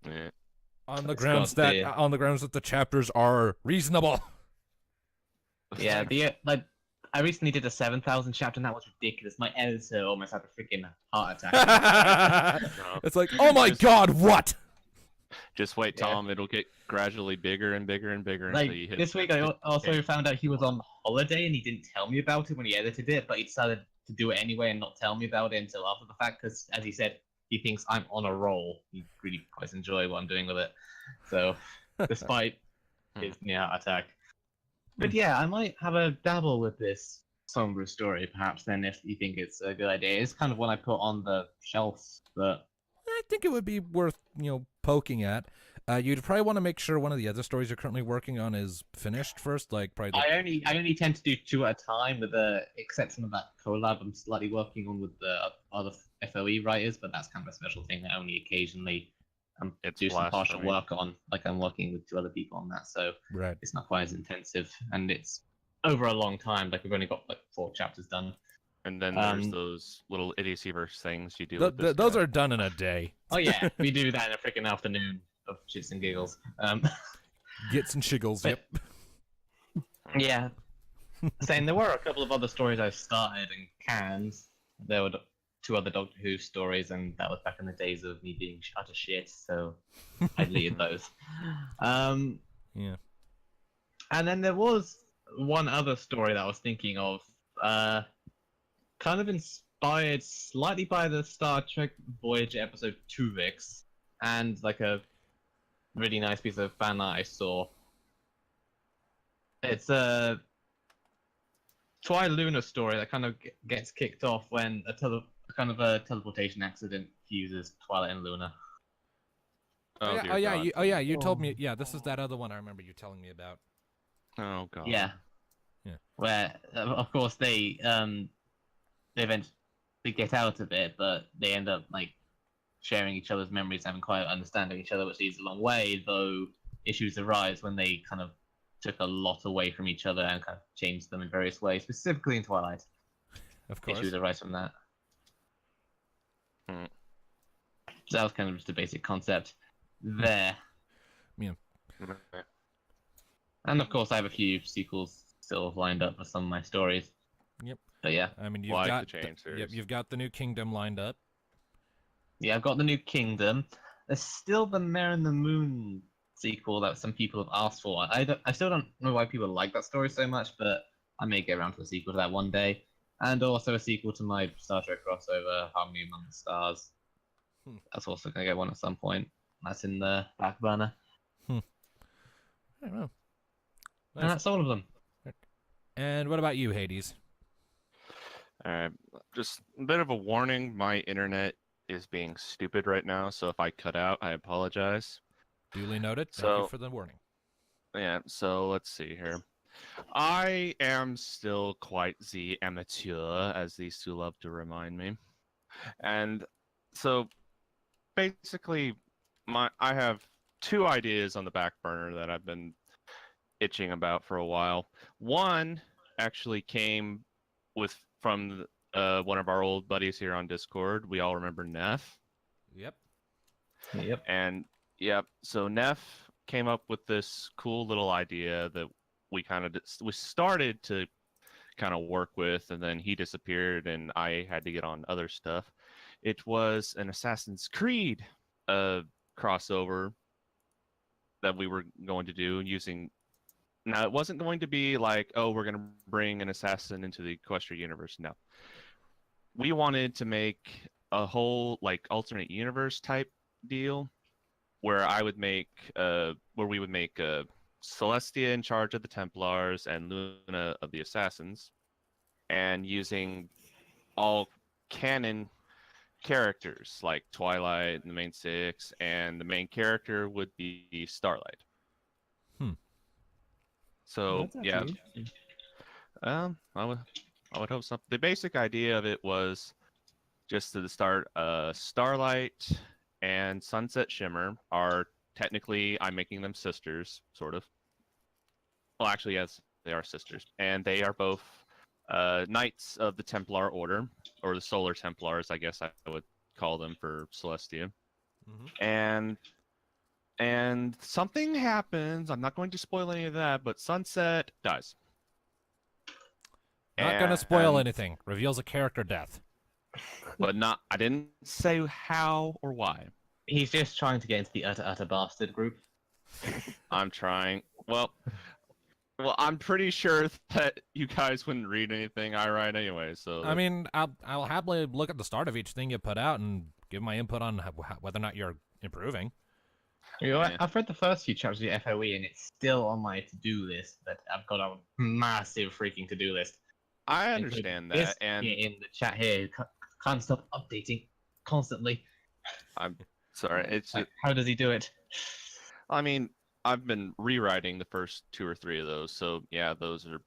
Yeah. on the It's grounds got that the chapters are reasonable. Yeah, I recently did a 7,000 chapter, and that was ridiculous. My editor almost had a freaking heart attack. No. It's like, oh my Just- god, what? Just wait, Yeah. Tom. It'll get gradually bigger and bigger and bigger Like, until you hit. this week I also found out he was on holiday, and he didn't tell me about it when he edited it, but he decided to do it anyway and not tell me about it until after the fact, because, as he said, he thinks I'm on a roll. He really quite enjoy what I'm doing with it. So, despite his near heart attack. But yeah, I might have a dabble with this somber story, perhaps, then, if you think it's a good idea. It's kind of one I put on the shelf, but I think it would be worth, poking at. You'd probably want to make sure one of the other stories you're currently working on is finished first, like probably. I only tend to do 2 at a time, with the exception of that collab I'm slightly working on with the other FOE writers, but that's kind of a special thing that only occasionally It's do some partial blasphemy. work on. Like, I'm working with 2 other people on that, so Right. it's not quite as intensive, and it's over a long time. Like, we've only got like 4 chapters done. And then there's Um, those little idiocyverse things you do. with this Those guy. are done in a day. Oh yeah, we do that in a freaking afternoon of shits and giggles. Gets and shiggles. But- Yep. Yeah. Saying there were a couple of other stories I started and canned. There were 2 other Doctor Who stories, and that was back in the days of me being utter shit, so I deleted those. Yeah. And then there was one other story that I was thinking of, kind of inspired slightly by the Star Trek Voyager episode Tuvix, and like a really nice piece of fan art I saw. It's a Twi-Lunar story that kind of gets kicked off when a teleportation accident fuses Twilight and Luna. Oh, dear God. You told me. Yeah, this is that other one I remember you telling me about. Oh god. Yeah. Yeah. Where, of course, they eventually get out of it, but they end up like sharing each other's memories, having quite understanding each other, which leads a long way. Though issues arise when they kind of took a lot away from each other and kind of changed them in various ways, specifically in Twilight. Of course. Issues arise from that. Hmm. So that was kind of just a basic concept there. And of course, I have a few sequels still lined up for some of my stories. Yep. But yeah. I mean, you've Like got the Chain yep, series. you've got the new Kingdom lined up. Yeah, I've got the New Kingdom. There's still the Mare and the Moon sequel that some people have asked for. I still don't know why people like that story so much, but I may get around to a sequel to that one day. And also a sequel to my Star Trek crossover, Harmony Among the Stars. That's also going to get one at some point. That's in the back burner. I don't know. And that's all of them. And what about you, Hades? Just a bit of a warning. My internet is being stupid right now, so if I cut out, I apologize. Duly noted. Thank you So- for the warning. Yeah, so let's see here. I am still quite the amateur, as these 2 love to remind me. And so basically I have 2 ideas on the back burner that I've been itching about for a while. One actually came from one of our old buddies here on Discord. We all remember Neff. Yep. Yep. And yep, so Neff came up with this cool little idea that we started to kind of work with, and then he disappeared and I had to get on other stuff. It was an Assassin's Creed crossover that we were going to do using. Now, it wasn't going to be like, oh, we're going to bring an assassin into the Equestria universe. No. We wanted to make a whole like alternate universe type deal where we would make Celestia in charge of the Templars and Luna of the Assassins, and using all canon characters like Twilight and the main six, and the main character would be Starlight. Hmm. So That's yeah, actually interesting. I would hope so. The basic idea of it was just to the start. Starlight and Sunset Shimmer are technically, I'm making them sisters, sort of. Well, actually, yes, they are sisters, and they are both knights of the Templar Order, or the Solar Templars, I guess I would call them for Celestia. Mhm. And something happens. I'm not going to spoil any of that, but Sunset dies. Not gonna spoil And- anything. Reveals a character death. but not. I didn't say how or why. He's just trying to get into the utter bastard group. I'm trying. Well, I'm pretty sure that you guys wouldn't read anything I write anyway. So I mean, I'll happily look at the start of each thing you put out and give my input on whether or not you're improving. You know what? Yeah. I've read the first few chapters of the FOE and it's still on my to-do list, but I've got a massive freaking to-do list. I Including understand this that, and here in the chat here can't stop updating constantly. I'm sorry. It's. Like, how does he do it? I mean, I've been rewriting the first 2 or 3 of those, so yeah, those are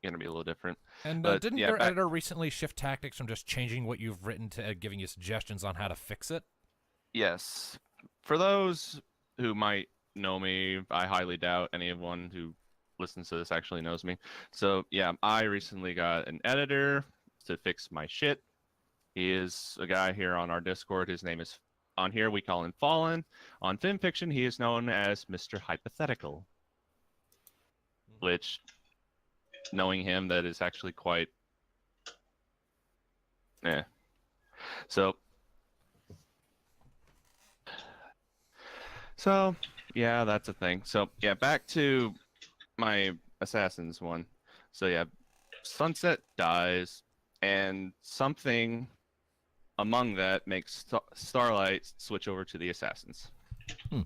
gonna be a little different. And But, didn't yeah, your back- editor recently shift tactics from just changing what you've written to giving you suggestions on how to fix it? Yes, for those who might know me, I highly doubt anyone who listens to this actually knows me. So yeah, I recently got an editor to fix my shit. He is a guy here on our Discord. His name is, on here we call him Fallen. On FimFiction, he is known as Mr. Hypothetical. Which, knowing him, that is actually quite... Yeah. So, yeah, that's a thing. So, yeah, back to my Assassins one. So, yeah, Sunset dies, and something among that makes Starlight switch over to the Assassins. Hmm.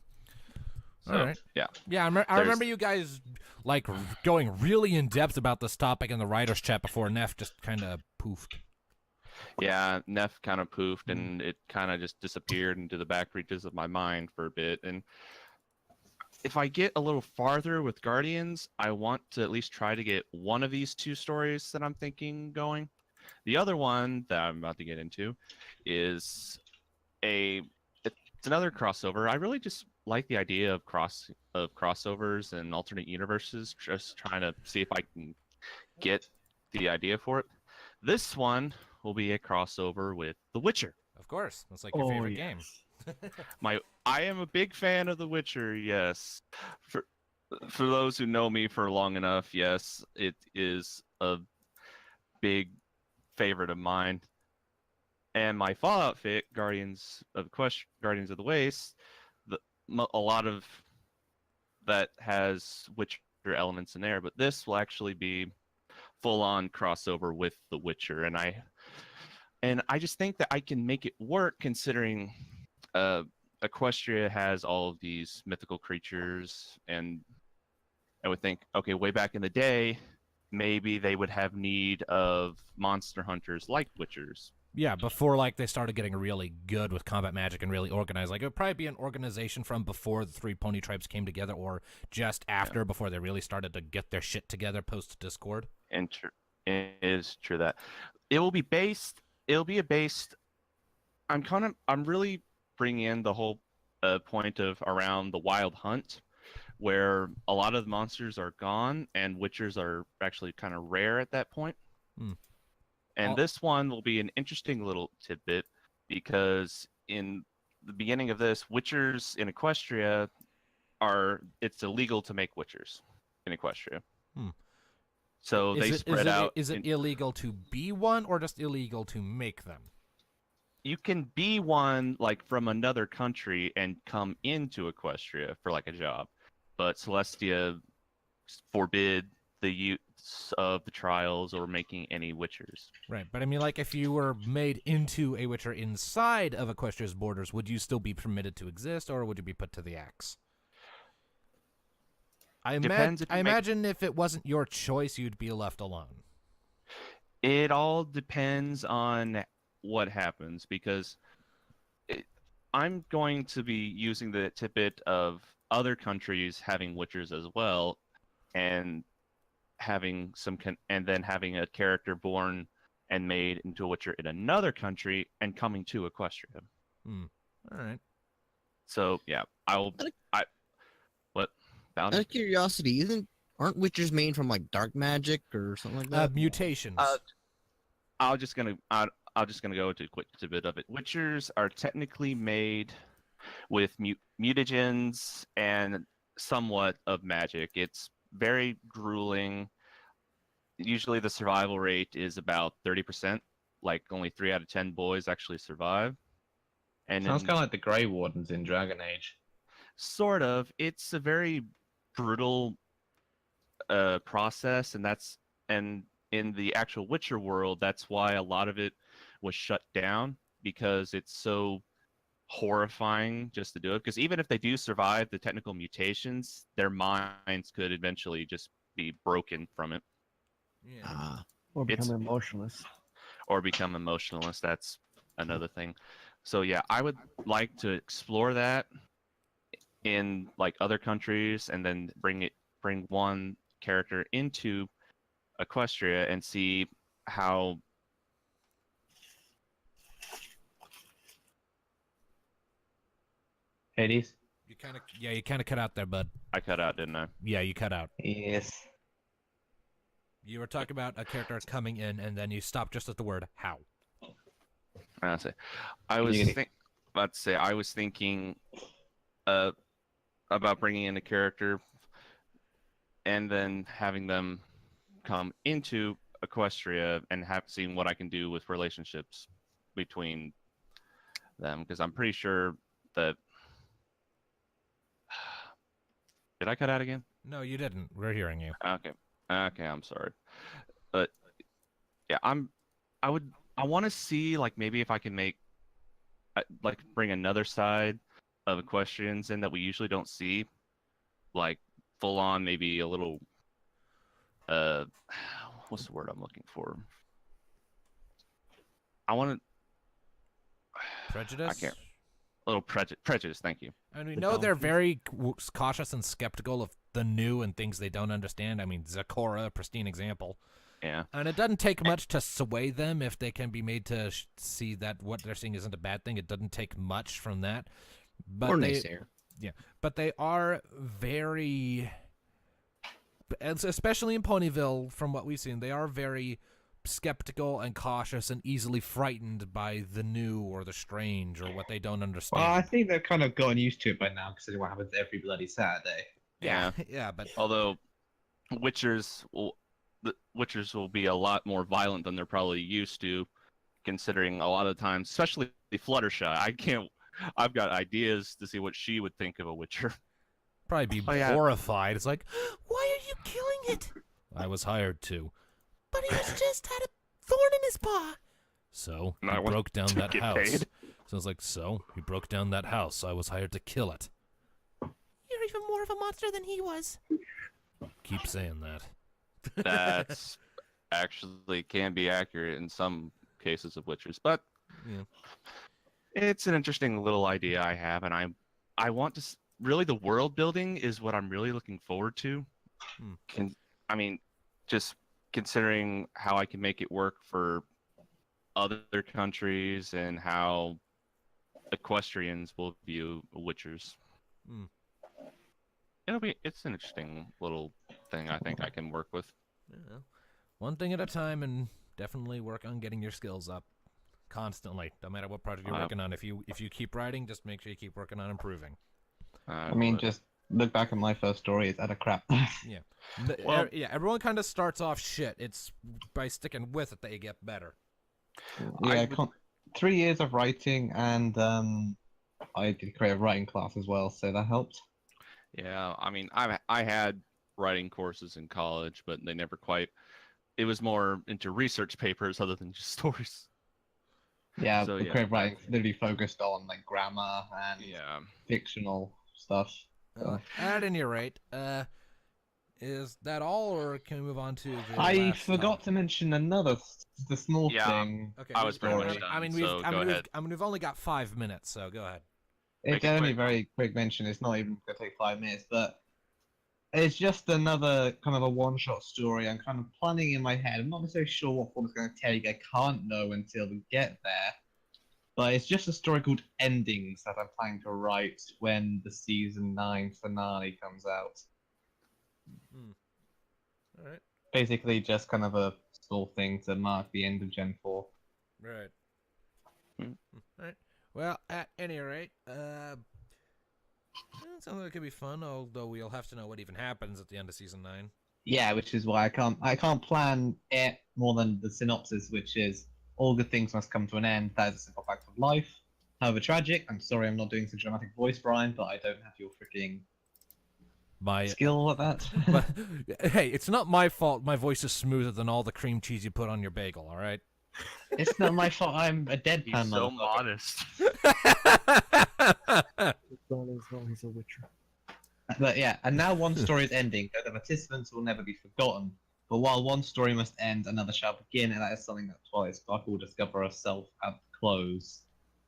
So, All right. yeah. Yeah, I remember you guys like going really in depth about this topic in the writers' chat before Neff just kind of poofed. Yeah, Neff kind of poofed, and it kind of just disappeared into the back reaches of my mind for a bit. And if I get a little farther with Guardians, I want to at least try to get one of these 2 stories that I'm thinking going. The other one that I'm about to get into is it's another crossover. I really just like the idea of crossovers and alternate universes, just trying to see if I can get the idea for it. This one will be a crossover with The Witcher. Of course, that's like your favorite game. I am a big fan of The Witcher, yes. For those who know me for long enough, yes, it is a big favorite of mine. And my Fallout fic, Guardians of the Waste, a lot of that has Witcher elements in there, but this will actually be full-on crossover with The Witcher, and I just think that I can make it work, considering Equestria has all of these mythical creatures, and I would think, okay, way back in the day, maybe they would have need of monster hunters like Witchers. Yeah, before like they started getting really good with combat magic and really organized. Like it would probably be an organization from before the 3 pony tribes came together, or just after, before they really started to get their shit together post Discord. And it is true that it will be based. It'll be based. I'm really bringing in the whole point of around the Wild Hunt, where a lot of the monsters are gone and Witchers are actually kind of rare at that point. Hmm. And this one will be an interesting little tidbit, because in the beginning of this, Witchers in Equestria it's illegal to make Witchers in Equestria. Hmm. So they spread out. Is it illegal to be one, or just illegal to make them? You can be one like from another country and come into Equestria for like a job, but Celestia forbid the use of the trials or making any Witchers. Right, but I mean, like, if you were made into a Witcher inside of Equestria's borders, would you still be permitted to exist, or would you be put to the axe? I imagine if it wasn't your choice, you'd be left alone. It all depends on what happens because I'm going to be using the tidbit of other countries having witchers as well, and having and then having a character born and made into a witcher in another country and coming to Equestria. All right. So yeah, what Out Bounty? of curiosity, aren't witchers made from like dark magic or something like that? Mutations. I'm just gonna go into a quick tidbit of it. Witchers are technically made with mutagens and somewhat of magic. It's very grueling. Usually the survival rate is about 30%. Like only 3 out of 10 boys actually survive. And Sounds kind of like the Grey Wardens in Dragon Age. sort of. It's a very brutal process, and in the actual Witcher world, that's why a lot of it was shut down, because it's so horrifying just to do it. Because even if they do survive the technical mutations, their minds could eventually just be broken from it. Yeah. Or It's- become emotionless. Or become emotionless. That's another thing. So yeah, I would like to explore that in like other countries, and then bring one character into Equestria and see how. Hades? You kind of cut out there, bud. I cut out, didn't I? Yeah, you cut out. Yes. You were talking about a character coming in, and then you stopped just at the word "how." I say, I was I was thinking, about bringing in a character, and then having them come into Equestria and seeing what I can do with relationships between them, because I'm pretty sure that. Did I cut out again? No, you didn't. We're hearing you. Okay. Okay, I'm sorry. But yeah, I want to see like maybe if I can make like bring another side of equestrians in that we usually don't see, like full on maybe a little what's the word I'm looking for? I want to Prejudice. I can't. A little prejudice, thank you. And we know they're very cautious and skeptical of the new and things they don't understand. I mean, Zakora, a pristine example. Yeah. And it doesn't take much to sway them if they can be made to see that what they're seeing isn't a bad thing. It doesn't take much from that. But Or naysayer. Yeah, but they are very, especially in Ponyville, from what we've seen, they are very skeptical and cautious and easily frightened by the new or the strange or what they don't understand. Well, I think they've kind of gotten used to it by now, considering what happens every bloody Saturday. yeah, but Although Witchers will be a lot more violent than they're probably used to, considering a lot of times, especially Fluttershy. I've got ideas to see what she would think of a Witcher. probably be Oh, yeah. horrified. It's like, why are you killing it? I was hired to. But he just had a thorn in his paw. So And he I want broke down to that get house. paid. So it's like, so he broke down that house. I was hired to kill it. You're even more of a monster than he was. Keep saying that. That's actually can be accurate in some cases of Witchers, but Yeah. it's an interesting little idea I have, and I want to really the world building is what I'm really looking forward to. Hmm. Just considering how I can make it work for other countries and how equestrians will view Witchers. Hmm. It's an interesting little thing I think I can work with. Yeah. One thing at a time, and definitely work on getting your skills up constantly, no matter what project you're working on. If you keep writing, just make sure you keep working on improving. I mean, just look back at my first story; it's utter crap. Yeah. Well- Everyone kind of starts off shit. It's by sticking with it that you get better. Yeah, 3 years of writing, and I did create a writing class as well, so that helped. Yeah, I mean, I had writing courses in college, but they never quite. It was more into research papers other than just stories. Yeah, So, the yeah. creative writing literally focused on like grammar and Yeah. fictional stuff. At any rate, Is that all, or can we move on to the I last forgot topic? to mention the small Yeah. thing. Okay, I was pretty much story. done. I mean, so go ahead. we've only got 5 minutes, so go ahead. Make It's it only quick. very quick mention. It's not even going to take 5 minutes, but it's just another kind of a one-shot story. I'm kind of planning in my head. I'm not necessarily sure what form it's going to take. I can't know until we get there. But it's just a story called Endings that I'm planning to write when the season 9 finale comes out. All right. Basically, just kind of a small thing to mark the end of Gen 4. Right. Hmm. All right. Well, at any rate, it sounds like it could be fun. Although we'll have to know what even happens at the end of season 9. Yeah, which is why I can't plan it more than the synopsis, which is all good things must come to an end. That is a simple fact of life. However tragic. I'm sorry, I'm not doing such a dramatic voice, Brian, but I don't have your freaking My skill at that. but hey, it's not my fault. My voice is smoother than all the cream cheese you put on your bagel. All right. It's not my fault. I'm a deadpan He's so motherfucker. modest. He's a witcher. But yeah, and now one story is ending. The participants will never be forgotten. But while one story must end, another shall begin, and that is something that Twilight Sparkle will discover herself at the close.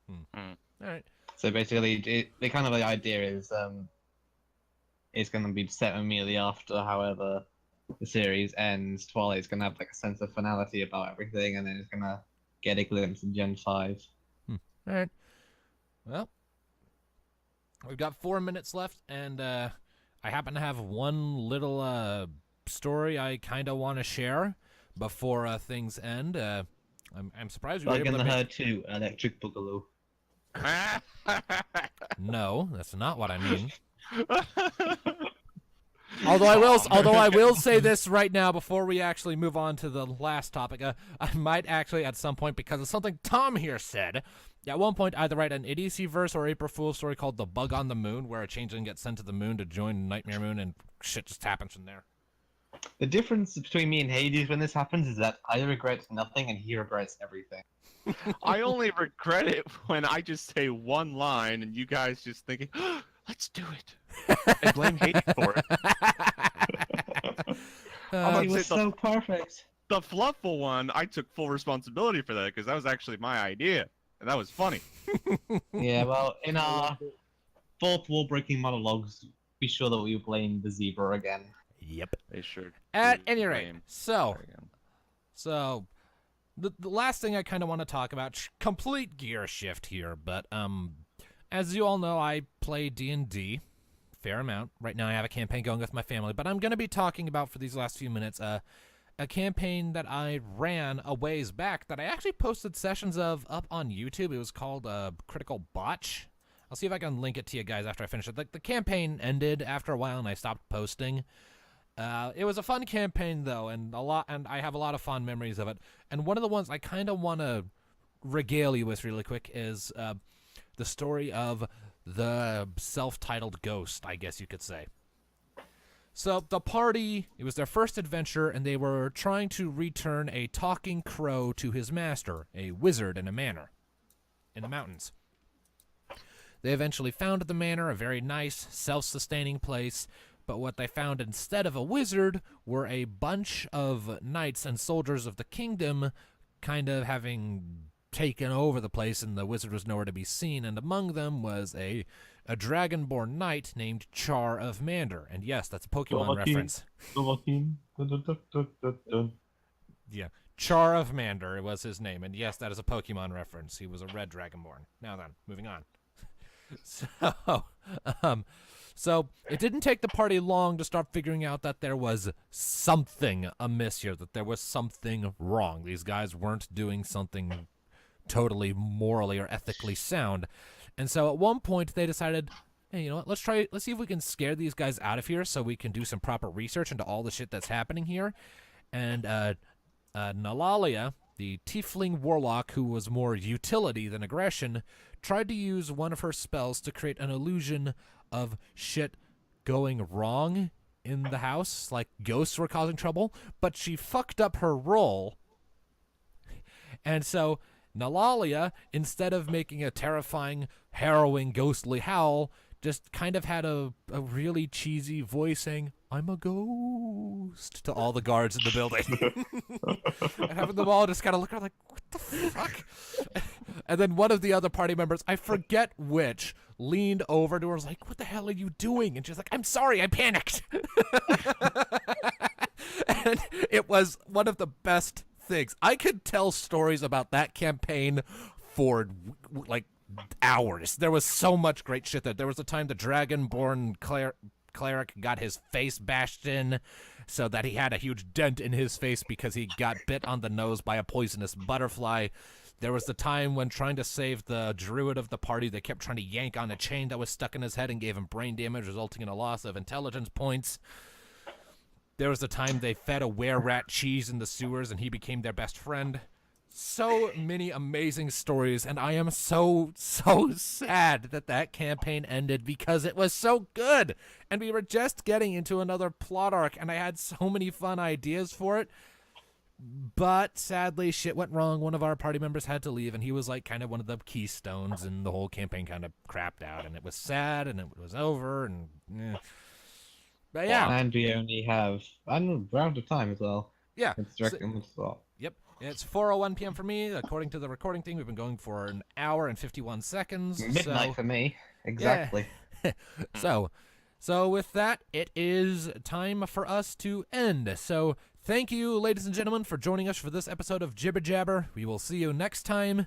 All right. So basically, the kind of the idea is it's going to be set immediately after. However, the series ends. Twilight's going to have like a sense of finality about everything, and then it's going to get a glimpse in Gen 5. All right. Well, we've got 4 minutes left, and I happen to have one little story I kind of want to share before things end. I'm surprised we were Bug able in to the make... Herd 2, Electric Boogaloo. No, that's not what I mean. Although I will say this right now before we actually move on to the last topic, I might actually at some point, because of something Tom here said, at one point either write an idiocy verse or April Fool's story called "The Bug on the Moon," where a changeling gets sent to the moon to join Nightmare Moon, and shit just happens from there. The difference between me and Hades when this happens is that I regret nothing and he regrets everything. I only regret it when I just say one line and you guys just thinking, oh, let's do it. And blame Hades for it. Uh, It was so perfect. The Fluffle one, I took full responsibility for that because that was actually my idea. And that was funny. Yeah, well, in our fourth wall-breaking monologues, be sure that we blame the zebra again. Yep. They sure At do any rate, blame so her again. the last thing I kind of want to talk about, complete gear shift here, but as you all know, I play D&D fair amount. Right now I have a campaign going with my family, but I'm going to be talking about for these last few minutes a campaign that I ran a ways back that I actually posted sessions of up on YouTube. It was called Critical Botch. I'll see if I can link it to you guys after I finish it. The campaign ended after a while and I stopped posting. It was a fun campaign though, and I have a lot of fond memories of it. And one of the ones I kind of want to regale you with really quick is the story of the self-titled ghost, I guess you could say. So the party, it was their first adventure, and they were trying to return a talking crow to his master, a wizard in a manor in the mountains. They eventually found the manor, a very nice, self-sustaining place, but what they found instead of a wizard were a bunch of knights and soldiers of the kingdom kind of having taken over the place, and the wizard was nowhere to be seen, and among them was a dragonborn knight named Char of Mander. And yes, that's a Pokemon reference. Yeah, Char of Mander was his name, and yes, that is a Pokemon reference. He was a red dragonborn. Now then, moving on. So it didn't take the party long to start figuring out that there was something amiss here, that there was something wrong. These guys weren't doing something totally morally or ethically sound. And so at one point they decided, hey, you know what, let's see if we can scare these guys out of here so we can do some proper research into all the shit that's happening here. And Nalalia, the tiefling warlock who was more utility than aggression, tried to use one of her spells to create an illusion of shit going wrong in the house, like ghosts were causing trouble, but she fucked up her roll. And so Nalalia, instead of making a terrifying, harrowing, ghostly howl, just kind of had a really cheesy voice saying, I'm a ghost to all the guards in the building. And having them all just kind of look around like, what the fuck? And then one of the other party members, I forget which, leaned over to her, was like, what the hell are you doing? And she's like, I'm sorry, I panicked. And it was one of the best things. I could tell stories about that campaign for like hours. There was so much great shit there. There was a time the Dragonborn cleric got his face bashed in so that he had a huge dent in his face because he got bit on the nose by a poisonous butterfly. There was the time when trying to save the druid of the party, they kept trying to yank on a chain that was stuck in his head and gave him brain damage, resulting in a loss of intelligence points. There was the time they fed a were-rat cheese in the sewers and he became their best friend. So many amazing stories, and I am so sad that that campaign ended because it was so good. And we were just getting into another plot arc, and I had so many fun ideas for it. But sadly, shit went wrong. One of our party members had to leave, and he was like kind of one of the keystones, and the whole campaign kind of crapped out, and it was sad, and it was over, and But yeah. And we only have, we're out of time as well. Yeah. It's directly on the spot. Yep. It's 4:01 p.m. for me. According to the recording thing, we've been going for an hour and 51 seconds. Midnight for me. Exactly. Yeah. So with that, it is time for us to end. So thank you, ladies and gentlemen, for joining us for this episode of Jibber Jabber. We will see you next time.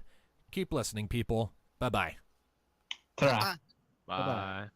Keep listening, people. Bye-bye. Ta-ra. Bye.